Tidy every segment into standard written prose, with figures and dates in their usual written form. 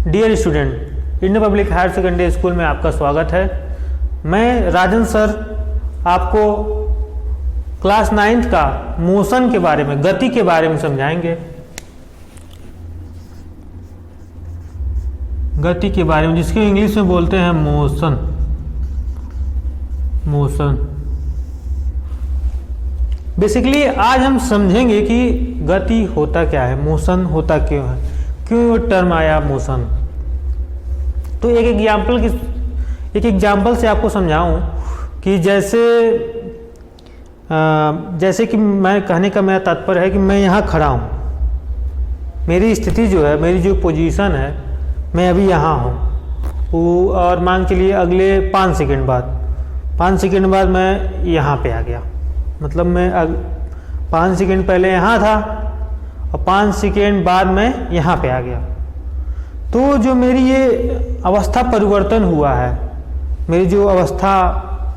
Dear student, Indian public higher secondary school में आपका स्वागत है। मैं राजन सर आपको क्लास 9th का मोशन के बारे में, गति के बारे में समझाएंगे। गति के बारे में, जिसको इंग्लिश में बोलते हैं मोशन। बेसिकली आज हम समझेंगे कि गति होता क्या है, मोशन होता क्यों है, क्यों टर्म आया मोशन। तो एक एग्जाम्पल से आपको समझाऊं कि जैसे कि मैं कहने का मेरा तात्पर्य है कि मैं यहाँ खड़ा हूँ, मेरी स्थिति जो है, मेरी जो पोजीशन है, मैं अभी यहाँ हूँ और मान के लिए अगले 5 सेकंड बाद मैं यहाँ पे आ गया। मतलब मैं 5 सेकंड पहले यहाँ था और 5 सेकंड बाद मैं यहाँ पे आ गया। तो जो मेरी ये अवस्था परिवर्तन हुआ है, मेरी जो अवस्था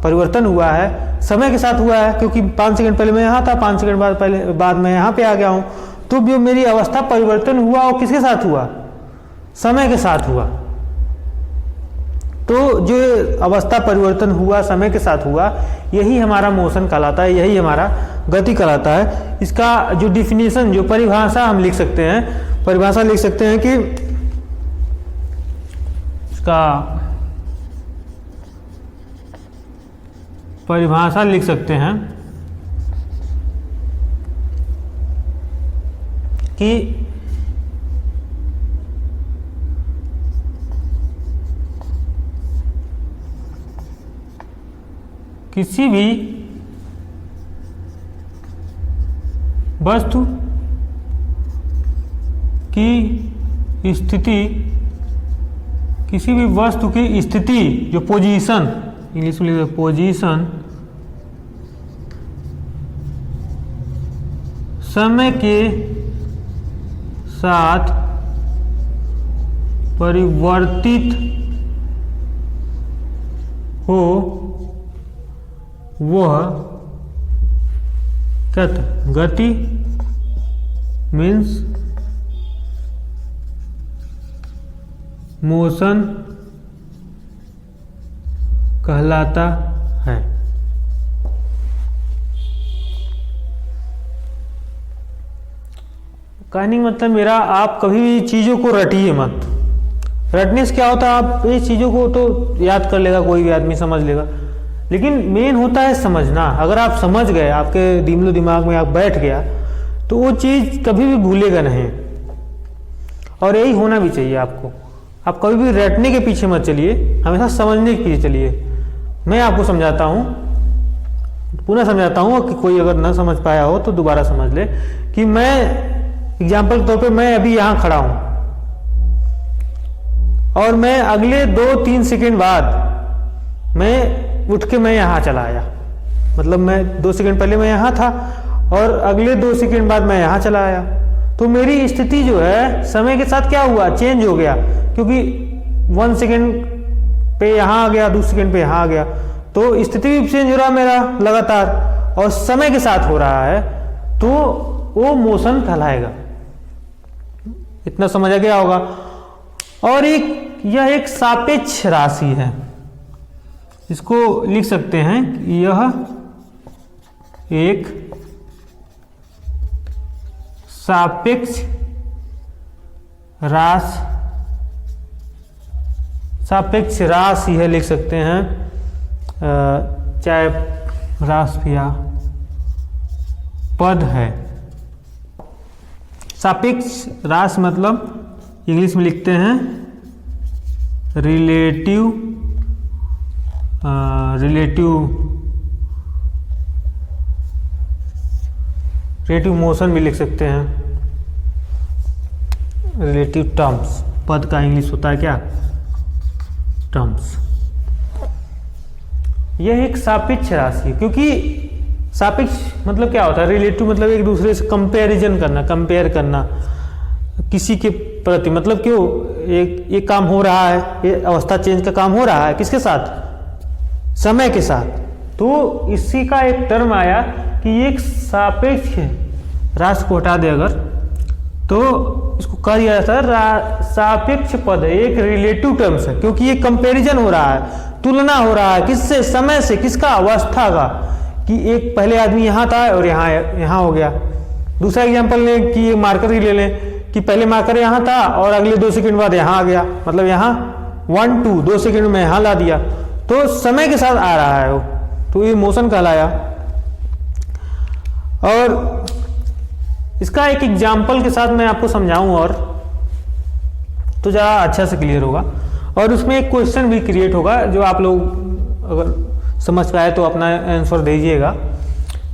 परिवर्तन हुआ है समय के साथ हुआ है, क्योंकि 5 सेकंड पहले मैं यहाँ था, 5 सेकंड बाद मैं यहाँ पे आ गया हूँ। तो जो मेरी अवस्था परिवर्तन हुआ वो किसके साथ हुआ? समय के साथ हुआ। तो जो अवस्था परिवर्तन हुआ समय के साथ हुआ, यही हमारा मोशन कहलाता है, यही हमारा गति कहलाता है। इसका जो डिफिनीशन, जो परिभाषा हम लिख सकते हैं, परिभाषा लिख सकते हैं कि इसका परिभाषा लिख सकते हैं कि किसी भी वस्तु की स्थिति, किसी भी वस्तु की स्थिति जो पोजीशन, इंग्लिश में लिखते पोजीशन, समय के साथ परिवर्तित हो, वह क्या था? गति मीन्स मोशन कहलाता है। कहने का मतलब मेरा, आप कभी भी चीज़ों को रटिए मत। रटने से क्या होता है, आप ये चीज़ों को तो याद कर लेगा, कोई भी आदमी समझ लेगा, लेकिन मेन होता है समझना। अगर आप समझ गए, आपके दिमाग में आप बैठ गया, तो वो चीज़ कभी भी भूलेगा नहीं। और यही होना भी चाहिए आपको। आप कभी भी रटने के पीछे मत चलिए, हमेशा समझने के पीछे चलिए। मैं आपको समझाता हूँ, पुनः समझाता हूँ कि कोई अगर ना समझ पाया हो तो दोबारा समझ ले कि मैं एग्जाम्पल के तौर पे मैं अभी यहाँ खड़ा हूँ और मैं अगले 2-3 सेकंड बाद मैं उठ के मैं यहाँ चला आया। मतलब मैं 2 सेकंड पहले मैं यहाँ था और अगले 2 सेकंड बाद मैं यहाँ चला आया। तो मेरी स्थिति जो है समय के साथ क्या हुआ, चेंज हो गया, क्योंकि 1 सेकंड पे यहाँ आ गया, 2 सेकंड पे यहाँ आ गया। तो स्थिति भी चेंज हो रहा है मेरा लगातार और समय के साथ हो रहा है, तो वो मोशन कहलाएगा। इतना समझ आ गया होगा। और यह एक सापेक्ष राशि है, इसको लिख सकते हैं कि यह एक सापेक्ष राशि है, लिख सकते हैं, चाहे राशि या पद है। सापेक्ष राशि मतलब इंग्लिश में लिखते हैं रिलेटिव मोशन भी लिख सकते हैं, रिलेटिव टर्म्स। पद का इंग्लिश होता है क्या? टर्म्स। यह एक सापेक्ष राशि है, क्योंकि सापेक्ष मतलब क्या होता है? रिलेटिव मतलब एक दूसरे से कंपैरिजन करना, कंपेयर करना किसी के प्रति। मतलब क्यों एक काम हो रहा है, ये अवस्था चेंज का काम हो रहा है, किसके साथ? समय के साथ। तो इसी का एक टर्म आया कि एक सापेक्ष राशि को हटा दे अगर, तो इसको कहा जाता है सापेक्ष पद है, एक रिलेटिव टर्म्स है, क्योंकि ये कंपैरिजन हो रहा है, तुलना हो रहा है किससे, समय से, किसका, अवस्था का, कि एक पहले आदमी यहाँ था और यहाँ हो गया। दूसरा एग्जांपल लें कि ये मार्कर ही ले लें कि पहले मार्कर यहाँ था और अगले 2 सेकंड बाद यहाँ आ गया, मतलब यहाँ 1 2 2 सेकंड में यहाँ ला दिया, तो समय के साथ आ रहा है वो, तो ये मोशन कहलाया। और इसका एक एग्जाम्पल के साथ मैं आपको समझाऊं और तो ज़्यादा अच्छा से क्लियर होगा, और उसमें एक क्वेश्चन भी क्रिएट होगा जो आप लोग अगर समझ पाए तो अपना आंसर दीजिएगा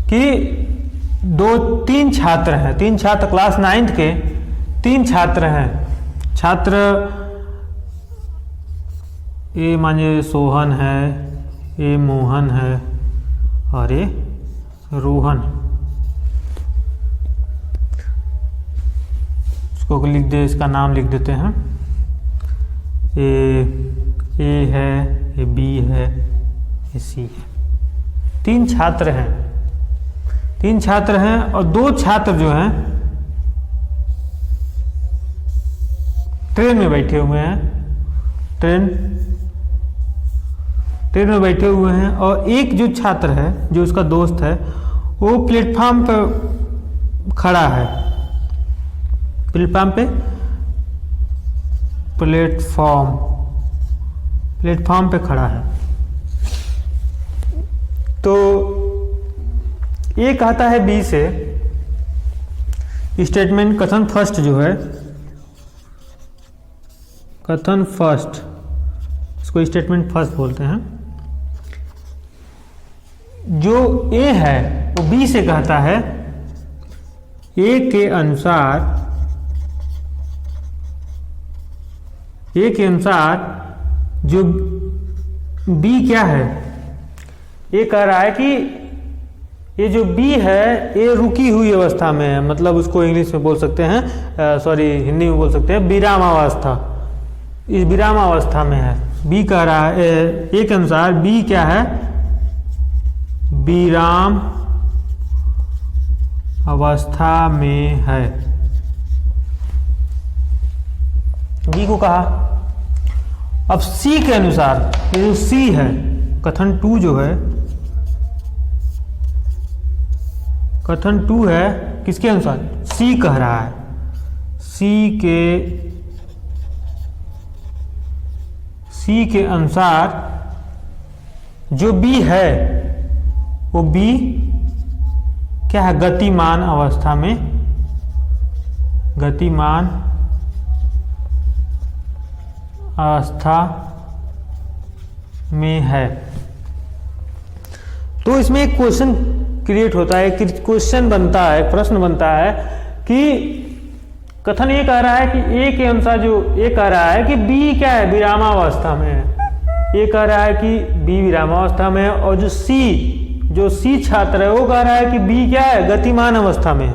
कि 3 छात्र हैं, 3 छात्र क्लास 9th के 3 छात्र हैं। छात्र ए मानिए सोहन है, ए मोहन है और ए रोहन। इसको लिख दे, इसका नाम लिख देते हैं, ए है, ए बी है, ए सी है। 3 छात्र हैं, 3 छात्र हैं और 2 छात्र जो हैं ट्रेन में बैठे हुए हैं, ट्रेन में बैठे हुए हैं, और एक जो छात्र है जो उसका दोस्त है वो प्लेटफॉर्म पर खड़ा है, प्लेटफॉर्म पे खड़ा है। तो ये कहता है बी से, स्टेटमेंट कथन फर्स्ट जो है, कथन फर्स्ट, इसको स्टेटमेंट फर्स्ट बोलते हैं। जो ए है वो बी से कहता है ए के अनुसार जो बी क्या है, ये कह रहा है कि ये जो बी है ये रुकी हुई अवस्था में है, मतलब उसको इंग्लिश में बोल सकते हैं, हिंदी में बोल सकते हैं विराम अवस्था, इस विराम अवस्था में है। बी कह रहा है, ए के अनुसार बी क्या है, विराम अवस्था में है, बी को कहा। अब सी के अनुसार, ये जो सी है, कथन 2 जो है, कथन 2 है किसके अनुसार, सी कह रहा है, सी के अनुसार जो बी है वो बी क्या है, गतिमान अवस्था में, गतिमान अवस्था में है। तो इसमें एक क्वेश्चन क्रिएट होता है, क्वेश्चन बनता है, प्रश्न बनता है कि कथन ये कह रहा है कि ए के अनुसार जो ए कह रहा है कि बी क्या है, विरामावस्था में है, ये कह रहा है कि बी विरामावस्था में है, और जो सी छात्र है वो कह रहा है कि बी क्या है, गतिमान अवस्था में है।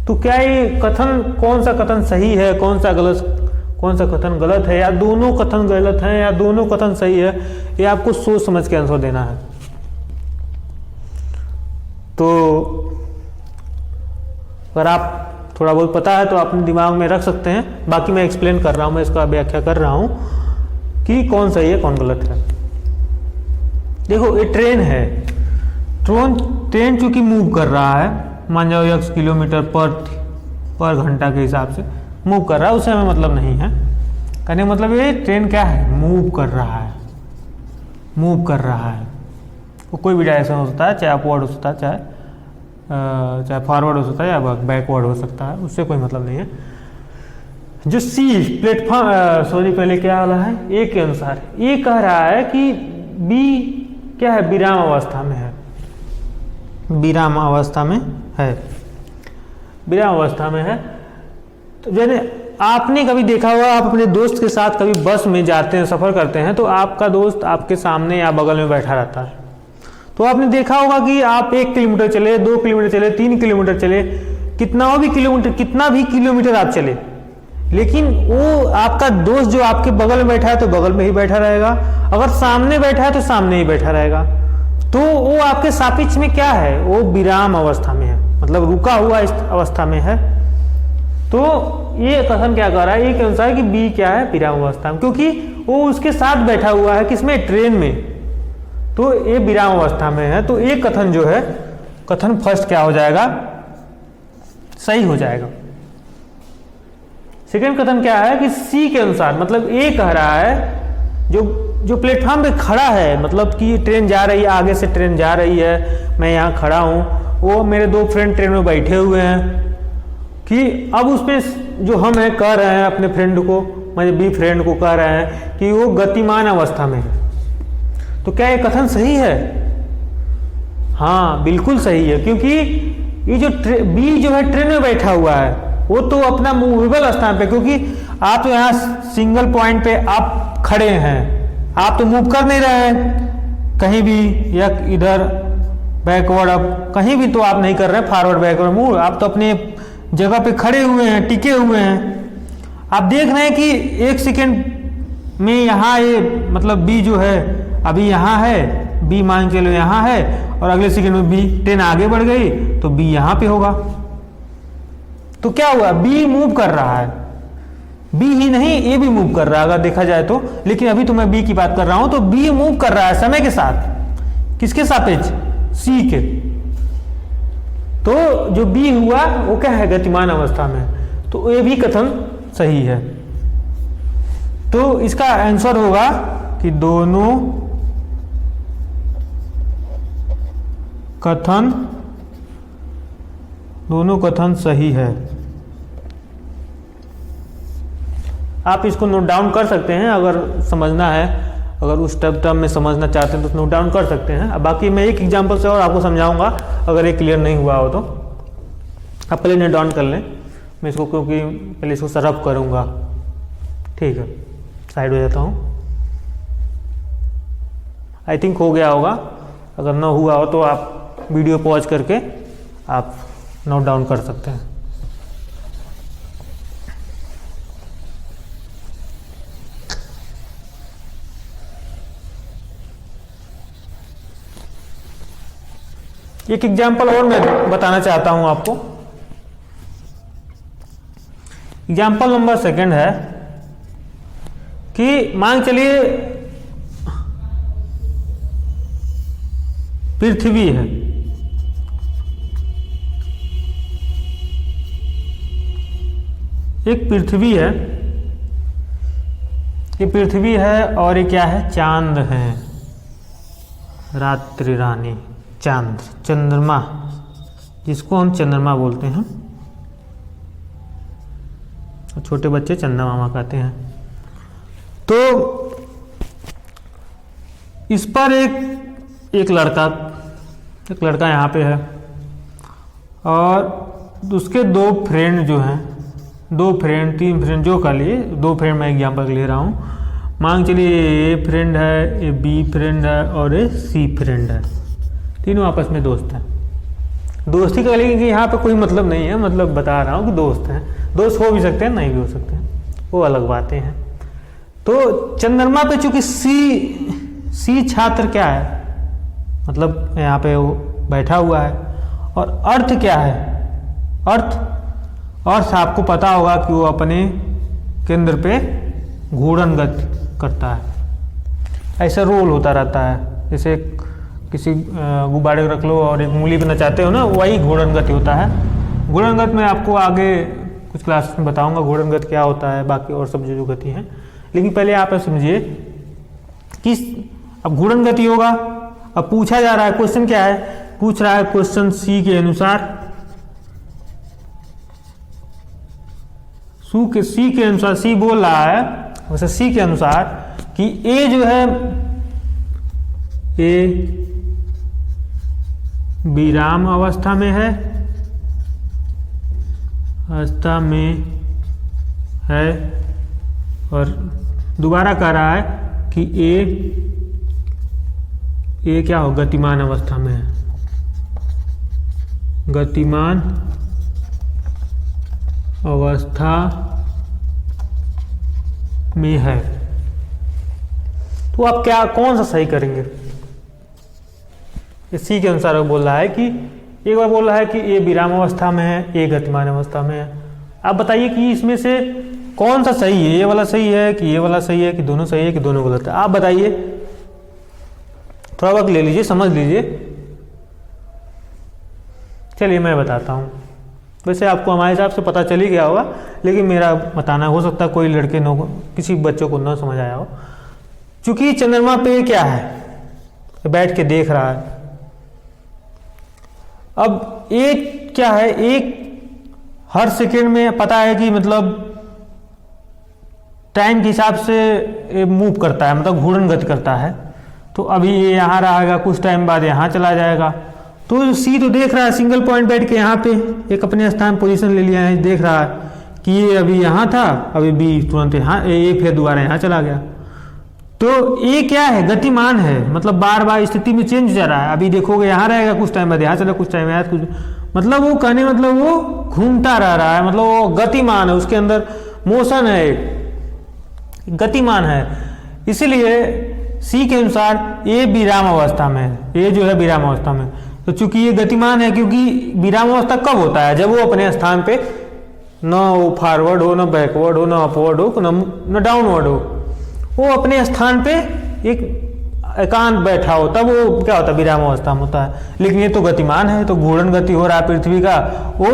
तो क्या ये कथन, कौन सा कथन सही है, कौन सा कथन गलत है, या दोनों कथन गलत हैं, या दोनों कथन सही है, ये आपको सोच समझ के आंसर देना है। तो अगर आप थोड़ा बहुत पता है तो अपने दिमाग में रख सकते हैं, बाकी मैं एक्सप्लेन कर रहा हूँ, मैं इसका व्याख्या कर रहा हूँ कि कौन सही है कौन गलत है। देखो ये ट्रेन है, ट्रेन चूंकि मूव कर रहा है, मान जाओ 1 किलोमीटर पर घंटा के हिसाब से मूव कर रहा है, उससे हमें मतलब नहीं है। कहने का मतलब ये ट्रेन क्या है, मूव कर रहा है, मूव कर रहा है। वो कोई भी डायरेक्शन हो सकता है, चाहे अपवर्ड हो सकता है, चाहे फॉरवर्ड हो सकता है, या बैकवर्ड हो सकता है, उससे कोई मतलब नहीं है। जो सी प्लेटफॉर्म पहले क्या वाला है, ए के अनुसार ये कह रहा है कि बी क्या है, विराम अवस्था में है, विराम अवस्था में है, विराम अवस्था में है। तो जैसे आपने कभी देखा होगा, आप अपने दोस्त के साथ कभी बस में जाते हैं, सफ़र करते हैं, तो आपका दोस्त आपके सामने या बगल में बैठा रहता है। तो आपने देखा होगा कि आप 1 किलोमीटर चले, 2 किलोमीटर चले, 3 किलोमीटर चले, कितना भी किलोमीटर आप चले, लेकिन वो आपका दोस्त जो आपके बगल में बैठा है तो बगल में ही बैठा रहेगा, अगर सामने बैठा है तो सामने ही बैठा रहेगा। तो वो आपके सापेक्ष में क्या है, वो विराम अवस्था में है, मतलब रुका हुआ इस अवस्था में है। तो ये कथन क्या कर रहा है, ये के अनुसार कि बी क्या है, विराम अवस्था में, क्योंकि वो उसके साथ बैठा हुआ है किसमें, ट्रेन में, तो ये विराम अवस्था में है। तो ये कथन जो है, कथन फर्स्ट क्या हो जाएगा, सही हो जाएगा। सेकेंड कथन क्या है कि सी के अनुसार, मतलब ए कह रहा है जो प्लेटफॉर्म पे खड़ा है, मतलब कि ट्रेन जा रही है, आगे से ट्रेन जा रही है, मैं यहाँ खड़ा हूँ, वो मेरे दो फ्रेंड ट्रेन में बैठे हुए हैं, कि अब उस पर जो हम है कह रहे हैं अपने फ्रेंड को, मेरे बी फ्रेंड को कह रहे हैं कि वो गतिमान अवस्था में है। तो क्या ये कथन सही है? हाँ बिल्कुल सही है, क्योंकि ये जो बी जो है ट्रेन में बैठा हुआ है, वो तो अपना मूवेबल स्थान पे, क्योंकि आप तो यहाँ सिंगल पॉइंट पे आप खड़े हैं, आप तो मूव कर नहीं रहे हैं कहीं भी, या इधर बैकवर्ड अप कहीं भी तो आप नहीं कर रहे हैं, फॉरवर्ड बैकवर्ड मूव, आप तो अपने जगह पे खड़े हुए हैं, टिके हुए हैं। आप देख रहे हैं कि एक सेकेंड में यहाँ ये मतलब बी जो है अभी यहाँ है, बी मान के लो यहाँ है, और अगले सेकेंड में बी ट्रेन आगे बढ़ गई तो बी यहाँ पे होगा। तो क्या हुआ, बी मूव कर रहा है, बी ही नहीं ए भी मूव कर रहा है अगर देखा जाए तो, लेकिन अभी तो मैं बी की बात कर रहा हूं, तो बी मूव कर रहा है समय के साथ, किसके सापेक्ष, सी के। तो जो बी हुआ वो क्या है, गतिमान अवस्था में, तो ये भी कथन सही है। तो इसका आंसर होगा कि दोनों कथन सही है। आप इसको नोट डाउन कर सकते हैं अगर समझना है, अगर उस टर्म में समझना चाहते हैं तो नोट डाउन कर सकते हैं। अब बाकी मैं एक एग्जांपल से और आपको समझाऊंगा, अगर ये क्लियर नहीं हुआ हो तो आप पहले नोट डाउन कर लें। मैं इसको क्योंकि पहले इसको सरफ करूंगा, ठीक है, साइड हो जाता हूँ। आई थिंक हो गया होगा, अगर ना हुआ हो तो आप वीडियो पॉज करके आप नोट डाउन कर सकते हैं। एक एग्जाम्पल और मैं बताना चाहता हूं आपको। एग्जाम्पल नंबर सेकंड है कि मान चलिए पृथ्वी है, एक पृथ्वी है, ये पृथ्वी है और ये क्या है, चांद है, रात्रि रानी, चांद, चंद्रमा, जिसको हम चंद्रमा बोलते हैं, छोटे बच्चे चंदा मामा कहते हैं। तो इस पर एक लड़का यहाँ पे है और उसके दो फ्रेंड जो हैं, दो फ्रेंड तीन फ्रेंड जो कर लिए, दो फ्रेंड मैं एग्जाम्पल ले रहा हूँ। मान चलिए ए फ्रेंड है, ए बी फ्रेंड है और ए सी फ्रेंड है, तीनों आपस में दोस्त हैं। दोस्ती का लेकिन यहाँ पे कोई मतलब नहीं है, मतलब बता रहा हूँ कि दोस्त हैं, दोस्त हो भी सकते हैं नहीं भी हो सकते हैं, वो अलग बातें हैं। तो चंद्रमा पे चूंकि सी छात्र क्या है, मतलब यहाँ पे वो बैठा हुआ है, और अर्थ क्या है, अर्थ आपको पता होगा कि वो अपने केंद्र पे घूर्णन गति करता है, ऐसा रोल होता रहता है। जैसे किसी गुब्बारे को रख लो और एक मूली पे नचाते हो ना, वही घूर्णन गति होता है। घूर्णन गति मैं आपको आगे कुछ क्लास में बताऊंगा घूर्णन गति क्या होता है, बाकी और सब जो गति हैं। लेकिन पहले आप समझिए कि अब घूर्णन गति होगा, अब पूछा जा रहा है, क्वेश्चन क्या है, पूछ रहा है क्वेश्चन सी के अनुसार, सी के अनुसार, सी बोल रहा है वैसे सी के अनुसार कि ए जो है, ए विराम अवस्था में है, और दोबारा कह रहा है कि ए क्या हो, गतिमान अवस्था में है, गतिमान अवस्था में है। तो आप क्या कौन सा सही करेंगे? सी के अनुसार वो बोल रहा है कि, एक बार बोल रहा है कि ए विराम अवस्था में है, ए गतिमान अवस्था में है, आप बताइए कि इसमें से कौन सा सही है, ये वाला सही है कि ये वाला सही है कि दोनों सही है कि दोनों गलत है, आप बताइए। थोड़ा वक्त ले लीजिए, समझ लीजिए। चलिए मैं बताता हूँ। वैसे आपको हमारे हिसाब से पता चल ही गया होगा, लेकिन मेरा बताना हो सकता है कोई लड़के किसी बच्चों को ना समझ आया हो। क्योंकि चंद्रमा पे क्या है, बैठ के देख रहा है। अब एक क्या है, एक हर सेकेंड में पता है कि मतलब टाइम के हिसाब से मूव करता है, मतलब घूर्णन गति करता है। तो अभी ये यहाँ रहेगा, कुछ टाइम बाद यहाँ चला जाएगा। तो सी तो देख रहा है सिंगल पॉइंट बैठ के यहाँ पे एक अपने स्थान पोजीशन ले लिया है, देख रहा है कि ये अभी यहाँ था, अभी बी तुरंत यहाँ, ए फिर दोबारा यहाँ चला गया। तो ये क्या है, गतिमान है, मतलब बार बार स्थिति में चेंज हो जा रहा है। अभी देखोगे यहाँ रहेगा, कुछ टाइम बाद यहाँ चला, कुछ टाइम यहाँ, कुछ मतलब वो कहने मतलब वो घूमता रह रहा है, मतलब वो गतिमान है, उसके अंदर मोशन है, गतिमान है। इसलिए सी के अनुसार ये विराम अवस्था में है, ये जो है विराम अवस्था में। तो चूंकि ये गतिमान है, क्योंकि विराम अवस्था कब होता है, जब वो अपने स्थान पे न वो फॉरवर्ड हो, न बैकवर्ड हो, न अपवर्ड हो, न डाउनवर्ड हो, वो अपने स्थान पे एक एकांत बैठा हो, तब वो क्या होता है, विराम अवस्था में होता है। लेकिन ये तो गतिमान है, तो घूर्णन गति हो रहा है पृथ्वी का, वो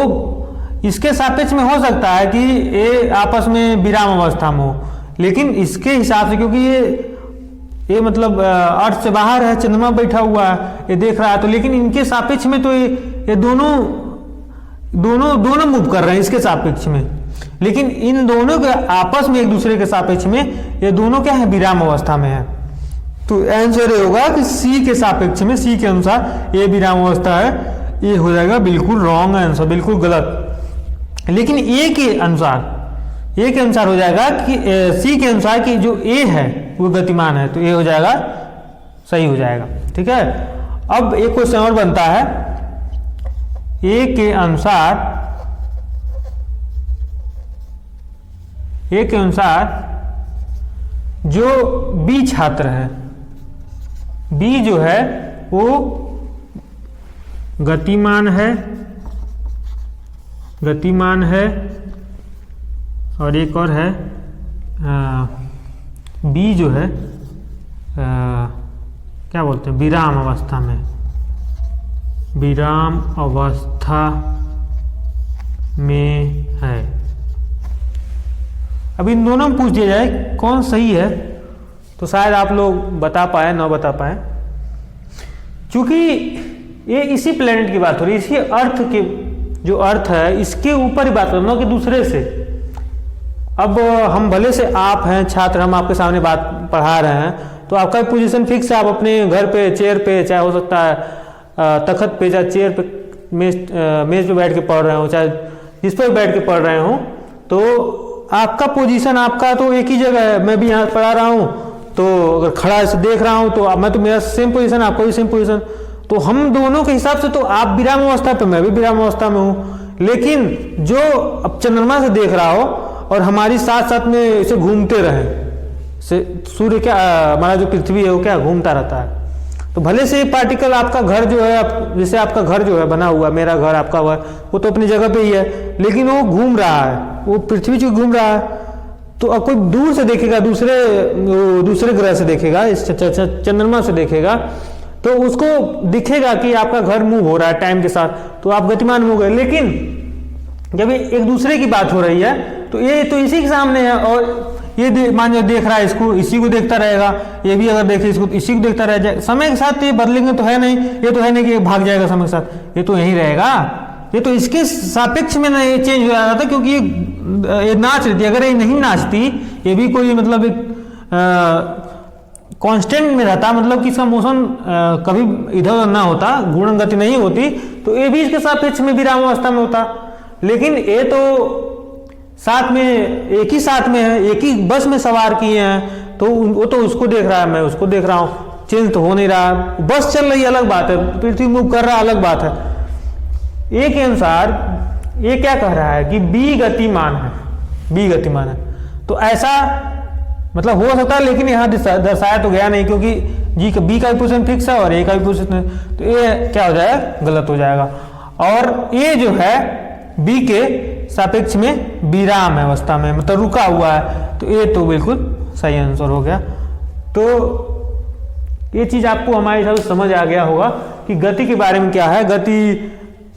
इसके सापेक्ष में हो सकता है कि ये आपस में विराम अवस्था में हो, लेकिन इसके हिसाब से क्योंकि ये मतलब अर्थ से बाहर है, चंद्रमा बैठा हुआ है, ये देख रहा है, तो लेकिन इनके सापेक्ष में तो ये दोनों मूव कर रहे हैं इसके सापेक्ष में, लेकिन इन दोनों के आपस में एक दूसरे के सापेक्ष में ये दोनों क्या है, विराम अवस्था में है। तो आंसर ये होगा कि सी के सापेक्ष में, सी के अनुसार ये विराम अवस्था है, ये हो जाएगा बिल्कुल रॉन्ग आंसर, बिल्कुल गलत। लेकिन ए के अनुसार हो जाएगा कि सी के अनुसार कि जो ए है वो गतिमान है, तो ये हो जाएगा, सही हो जाएगा। ठीक है, अब एक क्वेश्चन और बनता है, ए के अनुसार जो बी छात्र है, बी जो है वो गतिमान है और एक और है बी जो है क्या बोलते हैं, विराम अवस्था में, विराम अवस्था में है। अब इन दोनों में पूछ दिया जाए कौन सही है, तो शायद आप लोग बता पाए ना बता पाए, क्योंकि ये इसी प्लेनेट की बात हो रही है, इसी अर्थ के जो अर्थ है इसके ऊपर ही बात करना कि दूसरे से। अब हम भले से आप हैं छात्र, हम आपके सामने बात पढ़ा रहे हैं, तो आपका पोजीशन फिक्स है, आप अपने घर पे चेयर पे, चाहे हो सकता है तखत पे, चाहे चेयर पे, मेज पे बैठ के पढ़ रहे हो, चाहे जिस पर बैठ के पढ़ रहे हो, तो आपका पोजीशन आपका तो एक ही जगह है। मैं भी यहाँ पढ़ा रहा हूँ, तो अगर खड़ा से देख रहा हूँ तो मैं तो मेरा सेम पोजीशन, आपका भी सेम पोजीशन, तो हम दोनों के हिसाब से तो आप विराम अवस्था पे, मैं भी विराम अवस्था में हूँ। लेकिन जो अब चंद्रमा से देख रहा हो और हमारी साथ साथ में इसे घूमते रहे, सूर्य क्या हमारा जो पृथ्वी है वो क्या घूमता रहता है, तो भले से पार्टिकल आपका घर जो है, जैसे आपका घर जो है बना हुआ, मेरा घर आपका घर, वो तो अपनी जगह पे ही है, लेकिन वो घूम रहा है, वो पृथ्वी जो घूम रहा है, तो अब कोई दूर से देखेगा, दूसरे ग्रह से देखेगा, इस चंद्रमा से देखेगा, तो उसको दिखेगा कि आपका घर मूव हो रहा है टाइम के साथ, तो आप गतिमान हो गए। लेकिन जब एक दूसरे की बात हो रही है, तो ये तो इसी के सामने है, और ये मान लो देख रहा है इसको, इसी को देखता रहेगा, ये भी अगर देखे इसको, इसी को देखता रह जाए, समय के साथ ये बदलेंगे तो है नहीं, ये तो है नहीं कि भाग जाएगा समय के साथ, ये तो यहीं रहेगा, ये तो इसके सापेक्ष में ना ये चेंज हो रहा था, क्योंकि ये नाच रही थी। अगर ये नहीं नाचती, ये भी कोई मतलब एक कांस्टेंट में रहता, मतलब कि इसका मोशन कभी इधर उधर ना होता, घूर्णन गति नहीं होती, तो ये भी इसके सापेक्ष में विराम अवस्था में होता। लेकिन ये तो साथ में, एक ही साथ में है, एक ही बस में सवार किए हैं, तो वो तो उसको देख रहा है, मैं उसको देख रहा हूँ, चेंज तो हो नहीं रहा, बस चल रही अलग बात है, पृथ्वी मूव कर रहा अलग बात है। ए के अनुसार ये क्या कह रहा है कि बी गतिमान है, बी गतिमान है, तो ऐसा मतलब हो सकता है, लेकिन यहाँ दर्शाया तो गया नहीं, क्योंकि बी का भी पोजीशन फिक्स है और ए का भी पोजीशन है, तो ये क्या हो जाएगा, गलत हो जाएगा। और ये जो है बी के सापेक्ष में विराम अवस्था में, मतलब रुका हुआ है। तो ये तो बिल्कुल सही आंसर हो गया। तो ये चीज़ आपको हमारे हिसाब से समझ आ गया होगा कि गति के बारे में क्या है।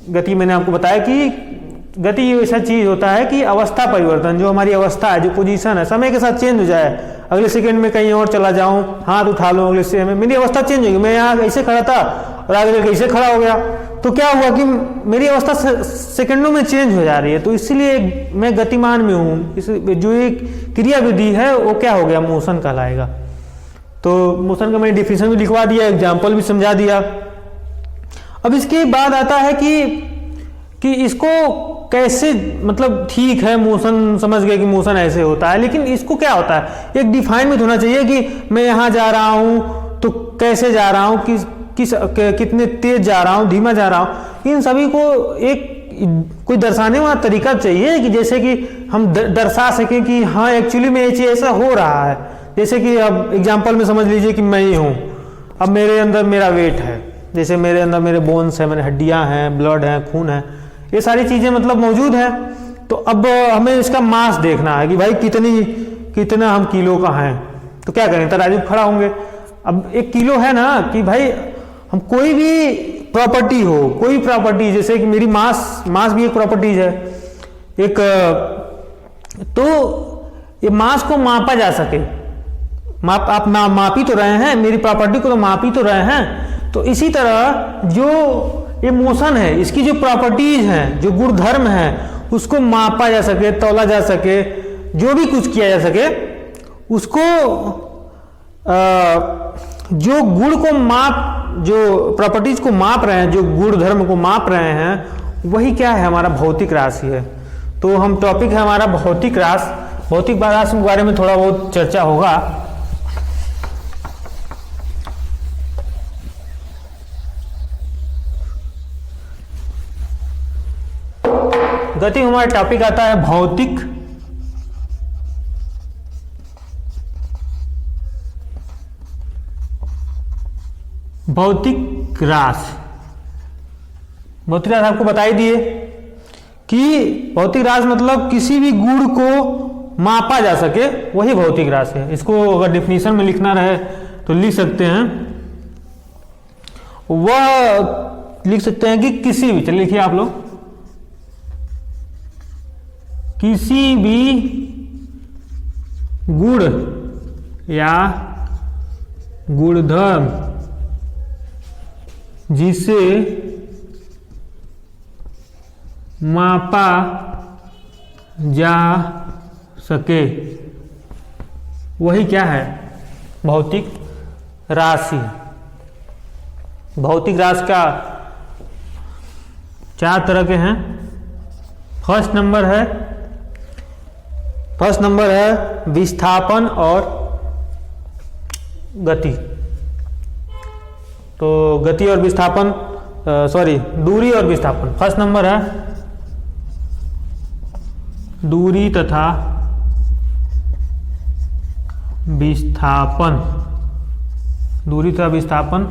गति मैंने आपको बताया कि गति ऐसा चीज़ होता है कि अवस्था परिवर्तन, जो हमारी अवस्था है, जो पोजीशन है, समय के साथ चेंज हो जाए। अगले सेकंड में कहीं और चला जाऊं, हाथ उठा लूं, अगले सेकंड में मेरी अवस्था चेंज होगी। मैं यहाँ ऐसे खड़ा था और आगे चल कैसे खड़ा हो गया, तो क्या हुआ कि मेरी अवस्था सेकंडों में चेंज हो जा रही है। तो इसलिए मैं गतिमान में हूँ। इस जो एक क्रिया विधि है वो क्या हो गया, मोशन कहलाएगा। तो मोशन का मैंने डिफिनेशन भी लिखवा दिया, एग्जाम्पल भी समझा दिया। अब इसके बाद आता है कि इसको कैसे, मतलब ठीक है मोशन समझ गए कि मोशन ऐसे होता है, लेकिन इसको क्या होता है, एक डिफाइन में होना चाहिए कि मैं यहाँ जा रहा हूँ तो कैसे जा रहा हूँ, कितने तेज जा रहा हूँ, धीमा जा रहा हूँ। इन सभी को एक कोई दर्शाने वाला तरीका चाहिए कि जैसे कि हम दर्शा सकें कि हाँ एक्चुअली में ये चीज़ ऐसा हो रहा है। जैसे कि अब एग्जाम्पल में समझ लीजिए कि मैं ही हूँ, अब मेरे अंदर मेरा वेट है, जैसे मेरे अंदर मेरे बोन्स हैं, मेरे हड्डियाँ हैं, ब्लड है, खून है, ये सारी चीज़ें मतलब मौजूद है। तो अब हमें इसका मास देखना है कि भाई कितना हम किलो का हैं। तो क्या करें, तराजू खड़ा होंगे। अब 1 किलो है ना, कि भाई हम कोई भी प्रॉपर्टी हो, कोई प्रॉपर्टी, जैसे कि मेरी मास भी एक प्रॉपर्टीज है एक, तो ये मास को मापा जा सके। आप माप ही तो रहे हैं, मेरी प्रॉपर्टी को तो माप ही तो रहे हैं। तो इसी तरह जो ये मोशन है, इसकी जो प्रॉपर्टीज हैं, जो गुण धर्म है, उसको मापा जा सके, तौला जा सके, जो भी कुछ किया जा सके, उसको जो गुण को जो प्रॉपर्टीज को माप रहे हैं, जो गुण धर्म को माप रहे हैं, वही क्या है, हमारा भौतिक राशि है। तो हम टॉपिक है हमारा भौतिक राशि। भौतिक राशि के बारे में थोड़ा बहुत चर्चा होगा। गति हमारा टॉपिक आता है भौतिक राशि। भौतिक राशि आपको बता ही दिए कि भौतिक राशि मतलब किसी भी गुण को मापा जा सके, वही भौतिक राशि है। इसको अगर डिफिनीशन में लिखना रहे तो लिख सकते हैं, वह लिख सकते हैं कि किसी भी, चलिए लिखिए आप लोग, किसी भी गुण या गुणधर्म जिसे मापा जा सके, वही क्या है, भौतिक राशि। भौतिक राशि का 4 तरह के हैं। फर्स्ट नंबर है विस्थापन और गति। तो गति और विस्थापन, दूरी और विस्थापन। फर्स्ट नंबर है दूरी तथा विस्थापन। दूरी तथा विस्थापन,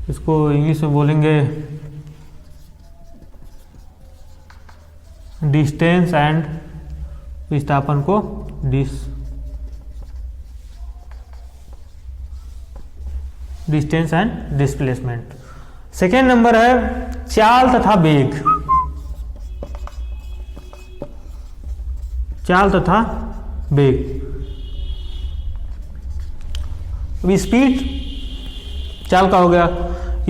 इसको इंग्लिश में बोलेंगे डिस्टेंस एंड, विस्थापन को distance and displacement. Second number है चाल तथा वेग। चाल तथा वेग। अब स्पीड, चाल का हो गया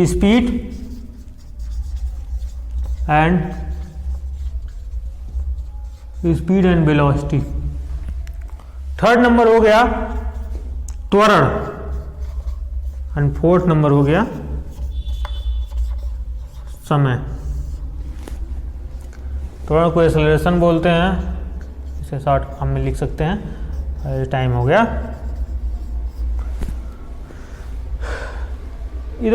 speed and velocity. Third number हो गया त्वरण एंड फोर्थ नंबर हो गया समय। त्वरण को एक्सेलरेशन बोलते हैं, इसे शॉर्ट फॉर्म में लिख सकते हैं। टाइम हो गया। ये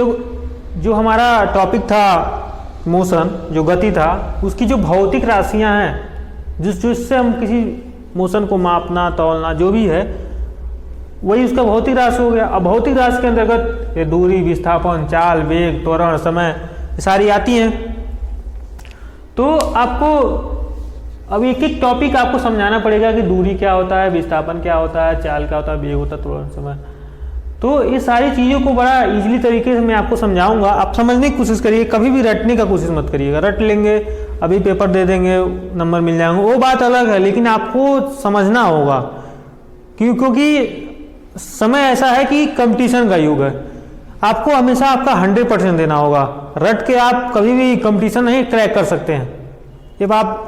जो हमारा टॉपिक था मोशन, जो गति था, उसकी जो भौतिक राशियां हैं, जिससे हम किसी मोशन को मापना, तौलना, जो भी है, वही उसका भौतिक राशि हो गया। अब भौतिक राशि के अंतर्गत ये दूरी, विस्थापन, चाल, वेग, त्वरण, समय, ये सारी आती हैं। तो आपको अब एक एक टॉपिक आपको समझाना पड़ेगा कि दूरी क्या होता है, विस्थापन क्या होता है, चाल क्या होता है, वेग होता है, त्वरण समय। तो ये सारी चीज़ों को बड़ा इजीली तरीके से मैं आपको समझाऊंगा। आप समझने की कोशिश करिए, कभी भी रटने का कोशिश मत करिएगा। रट लेंगे, अभी पेपर दे देंगे, नंबर मिल जाएंगे, वो बात अलग है, लेकिन आपको समझना होगा। क्योंकि समय ऐसा है कि कंपटीशन का युग है, आपको हमेशा आपका 100% देना होगा। रट के आप कभी भी कंपटीशन नहीं क्रैक कर सकते हैं। जब आप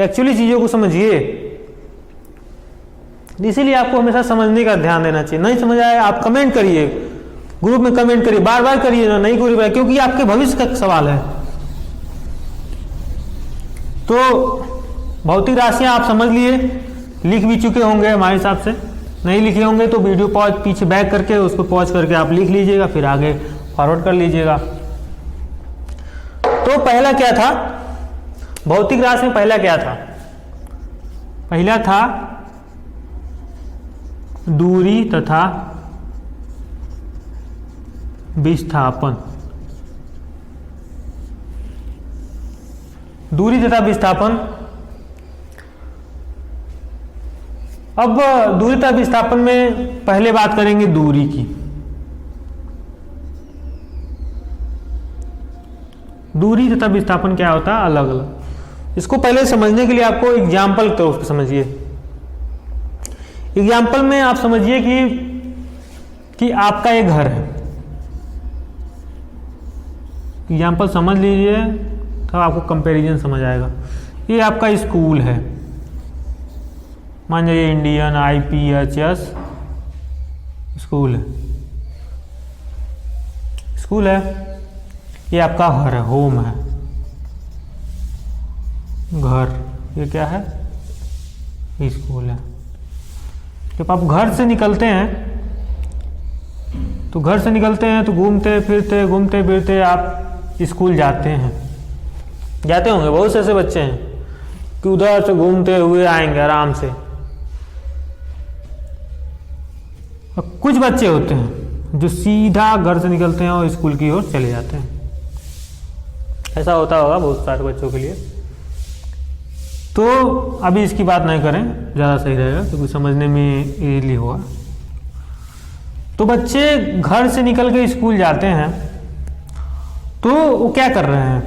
एक्चुअली चीज़ों को समझिए, इसीलिए आपको हमेशा समझने का ध्यान देना चाहिए। नहीं समझ आए आप कमेंट करिए, ग्रुप में कमेंट करिए, बार बार करिए ना, नहीं कोई, क्योंकि आपके भविष्य का सवाल है। तो भौतिक राशियां आप समझ लिए, लिख भी चुके होंगे हमारे हिसाब से। नहीं लिखे होंगे तो वीडियो पॉज पीछे बैक करके उसको पॉज करके आप लिख लीजिएगा, फिर आगे फॉरवर्ड कर लीजिएगा। तो पहला क्या था भौतिक राशि में? पहला क्या था? पहला था दूरी तथा विस्थापन। दूरी तथा विस्थापन। अब दूरी तथा विस्थापन में पहले बात करेंगे दूरी की। दूरी तथा विस्थापन क्या होता है? अलग अलग। इसको पहले समझने के लिए आपको एग्जाम्पल के तौर पर समझिए। एग्जाम्पल में आप समझिए कि आपका एक घर है। एग्जाम्पल समझ लीजिए तब आपको कंपैरिजन समझ आएगा। ये आपका स्कूल है, मान लीजिए इंडियन IPHS स्कूल है। स्कूल है, ये आपका घर है, होम है, घर। ये क्या है? स्कूल है। जब आप घर से निकलते हैं तो घूमते फिरते आप स्कूल जाते हैं। जाते होंगे, बहुत से ऐसे बच्चे हैं कि उधर से घूमते हुए आएंगे आराम से। और कुछ बच्चे होते हैं जो सीधा घर से निकलते हैं और स्कूल की ओर चले जाते हैं। ऐसा होता होगा बहुत सारे बच्चों के लिए। तो अभी इसकी बात नहीं करें, ज़्यादा सही रहेगा, क्योंकि समझने में इजीली होगा। तो बच्चे घर से निकल के स्कूल जाते हैं, तो वो क्या कर रहे हैं?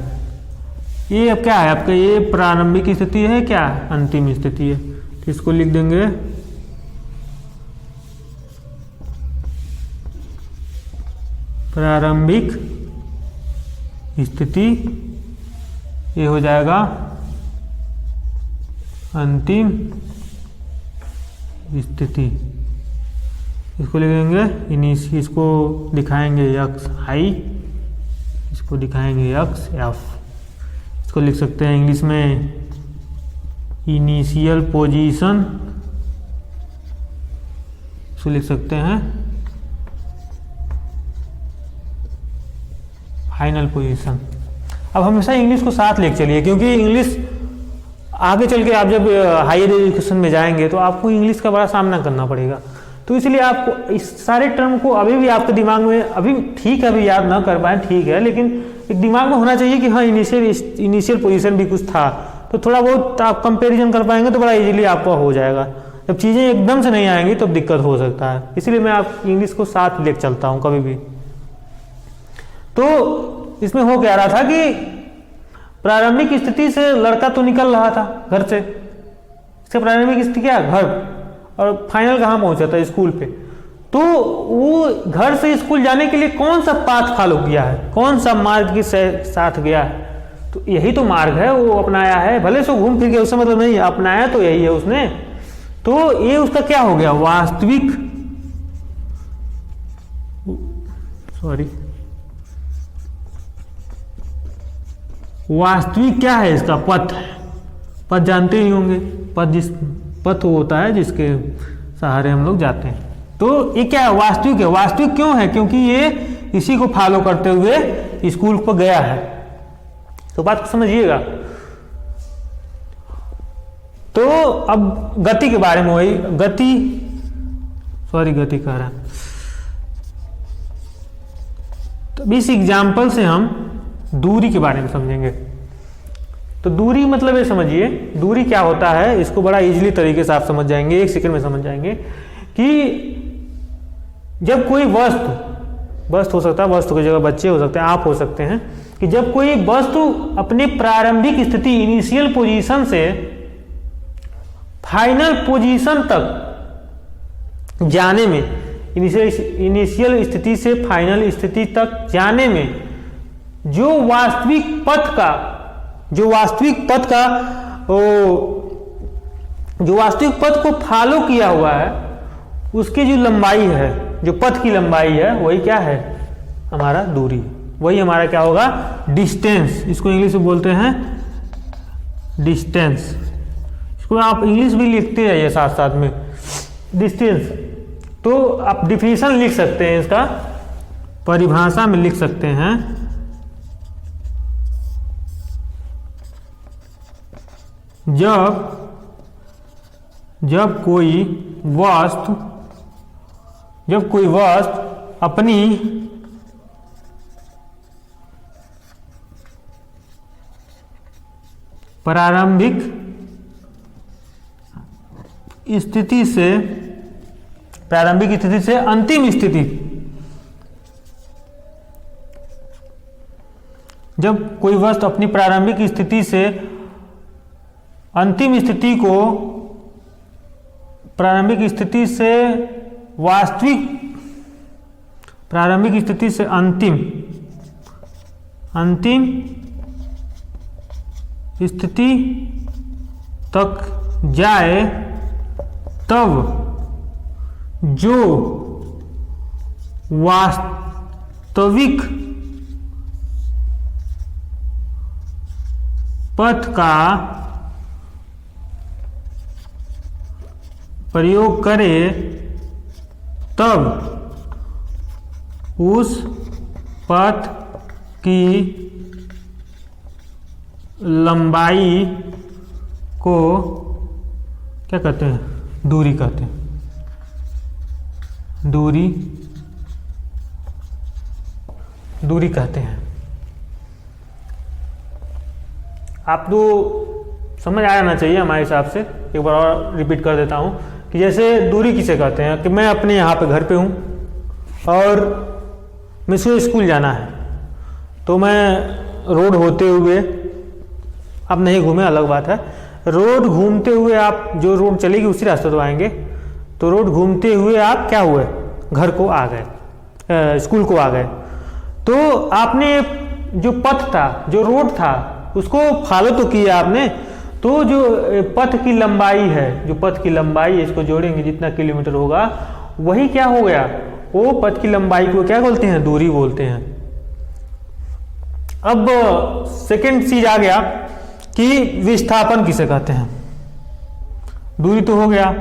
ये अब क्या है आपका? ये प्रारंभिक स्थिति है, क्या अंतिम स्थिति है? तो इसको लिख देंगे प्रारंभिक स्थिति। ये हो जाएगा अंतिम स्थिति। इसको लिखेंगे, इसको दिखाएंगे x i, इसको दिखाएंगे x f। इसको लिख सकते हैं इंग्लिश में इनिशियल पोजीशन, इसको लिख सकते हैं फाइनल पोजीशन। अब हमेशा इंग्लिश को साथ लेके चलिए, क्योंकि इंग्लिश आगे चल के आप जब हायर एजुकेशन में जाएंगे तो आपको इंग्लिश का बड़ा सामना करना पड़ेगा। तो इसलिए आपको इस सारे टर्म को अभी भी आपके दिमाग में, अभी ठीक है, अभी याद ना कर पाए ठीक है, लेकिन एक दिमाग में होना चाहिए कि हाँ इनिशियल पोजीशन भी कुछ था। तो थोड़ा बहुत आप कंपैरिजन कर पाएंगे तो बड़ा इजीली आपका हो जाएगा। जब चीज़ें एकदम से नहीं आएंगी तो दिक्कत हो सकता है। इसलिए मैं आप इंग्लिश को साथ लेके चलता हूँ कभी भी। तो इसमें हो क्या रहा था कि प्रारंभिक स्थिति से लड़का तो निकल रहा था घर से। इसका प्रारंभिक स्थिति क्या? घर। और फाइनल कहाँ पहुंचा था? स्कूल पे। तो वो घर से स्कूल जाने के लिए कौन सा पाथ फॉलो किया है, कौन सा मार्ग के साथ गया है? तो यही तो मार्ग है वो अपनाया है। भले से घूम फिर के, उससे मतलब नहीं, अपनाया तो यही है उसने। तो ये उसका क्या हो गया? वास्तविक क्या है इसका? पथ। पथ जानते ही होंगे, पथ होता है जिसके सहारे हम लोग जाते हैं। तो ये क्या है? वास्तविक है। वास्तविक क्यों है? क्योंकि ये इसी को फॉलो करते हुए स्कूल पर गया है। तो बात को समझिएगा। तो अब गति के बारे में, वही गति कह रहा है। तो इस एग्जाम्पल से हम दूरी के बारे में समझेंगे। तो दूरी मतलब ये समझिए, दूरी क्या होता है, इसको बड़ा इजीली तरीके से आप समझ जाएंगे, 1 सेकंड में समझ जाएंगे कि जब कोई वस्तु हो सकता है, वस्तु की जगह बच्चे हो सकते हैं, आप हो सकते हैं, कि जब कोई वस्तु अपनी प्रारंभिक स्थिति इनिशियल पोजीशन से फाइनल पोजीशन तक जाने में, इनिशियल स्थिति से फाइनल स्थिति तक जाने में जो वास्तविक पथ को फॉलो किया हुआ है, उसकी जो लंबाई है, जो पथ की लंबाई है, वही क्या है, हमारा दूरी, वही हमारा क्या होगा, डिस्टेंस। इसको इंग्लिश में बोलते हैं डिस्टेंस। इसको आप इंग्लिश भी लिखते रहिए साथ साथ में, डिस्टेंस। तो आप डिफिनीशन लिख सकते हैं, इसका परिभाषा में लिख सकते हैं, जब कोई वस्तु अपनी प्रारंभिक स्थिति से अंतिम स्थिति, जब कोई वस्तु अपनी प्रारंभिक स्थिति से अंतिम स्थिति को, प्रारंभिक स्थिति से अंतिम स्थिति तक जाए, तब जो वास्तविक पथ का प्रयोग करे, तब उस पथ की लंबाई को क्या कहते हैं, दूरी कहते हैं। दूरी कहते हैं। आप तो समझ आ जाना चाहिए हमारे हिसाब से, एक बार और रिपीट कर देता हूँ कि जैसे दूरी किसे कहते हैं, कि मैं अपने यहाँ पे घर पे हूँ और मुझे स्कूल जाना है, तो मैं रोड होते हुए, आप नहीं घूमे अलग बात है, रोड घूमते हुए आप, जो रोड चलेगी उसी रास्ते तो आएंगे, तो रोड घूमते हुए आप क्या हुए, घर को आ गए, स्कूल को आ गए। तो आपने जो पथ था, जो रोड था, उसको फॉलो तो किया आपने, तो जो पथ की लंबाई है, जो पथ की लंबाई है, इसको जोड़ेंगे जितना किलोमीटर होगा, वही क्या हो गया, वो पथ की लंबाई को क्या बोलते हैं, दूरी बोलते हैं। अब सेकंड चीज आ गया कि विस्थापन किसे कहते हैं। दूरी तो हो गया,